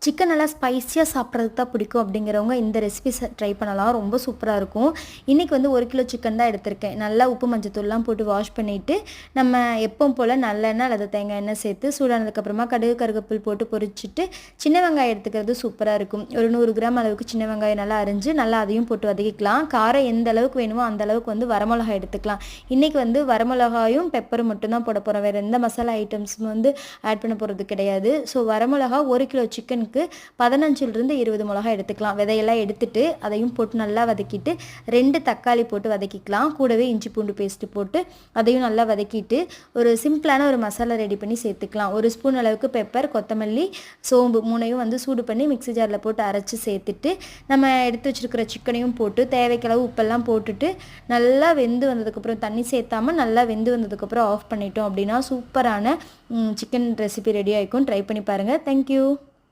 Chicken நல்லா ஸ்பைஸியாக சாப்பிட்றதுக்கு தான் பிடிக்கும் அப்படிங்கிறவங்க இந்த ரெசிபி ட்ரை பண்ணலாம். ரொம்ப சூப்பராக இருக்கும். இன்றைக்கி வந்து 1 கிலோ சிக்கன் தான் எடுத்திருக்கேன். நல்லா உப்பு மஞ்சத்தூள்லாம் போட்டு வாஷ் பண்ணிவிட்டு நம்ம எப்பவும் போல் நல்லெண்ணெய் அல்லது தேங்காய் எண்ணெய் சேர்த்து சூடானதுக்கப்புறமா கடுகு கருவேப்பில் போட்டு பொரிச்சிட்டு சின்ன வெங்காயம் எடுத்துக்கிறது சூப்பராக இருக்கும். ஒரு 100 கிராம் அளவுக்கு சின்ன வெங்காயம் நல்லா அரிஞ்சு நல்லா அதையும் போட்டு வதக்கிக்கலாம். காரம் எந்த அளவுக்கு வேணுமோ அந்த அளவுக்கு வந்து வரமிளகாய் எடுத்துக்கலாம். இன்றைக்கி வந்து வரமிளகாயும் பெப்பரும் மட்டும்தான் போட போகிறோம். வேறு எந்த மசாலா ஐட்டம்ஸும் வந்து ஆட் பண்ண போகிறது கிடையாது. ஸோ வரமிளகா 1 கிலோ சிக்கனுக்கு 15லிருந்து 20 மிளகாய் எடுத்துக்கலாம். விதையெல்லாம் எடுத்துட்டு அதையும் போட்டு நல்லா வதக்கிட்டு 2 தக்காளி போட்டு வதக்கிக்கலாம். கூடவே இஞ்சி பூண்டு பேஸ்ட்டு போட்டு அதையும் நல்லா வதக்கிட்டு ஒரு சிம்பிளான ஒரு மசாலா ரெடி பண்ணி சேர்த்துக்கலாம். 1 ஸ்பூன் அளவுக்கு பெப்பர், கொத்தமல்லி, சோம்பு 3ஐயும் வந்து சூடு பண்ணி மிக்ஸி ஜாரில் போட்டு அரைச்சி சேர்த்துட்டு நம்ம எடுத்து வச்சுருக்கிற சிக்கனையும் போட்டு தேவைக்களவு உப்பெல்லாம் போட்டுட்டு நல்லா வெந்து வந்ததுக்கப்புறம் தண்ணி சேர்த்தாமல் நல்லா வெந்து வந்ததுக்கப்புறம் ஆஃப் பண்ணிட்டோம் அப்படின்னா சூப்பரான சிக்கன் ரெசிபி ரெடி ஆகிக்கும். ட்ரை பண்ணி பாருங்கள். தேங்க்யூ.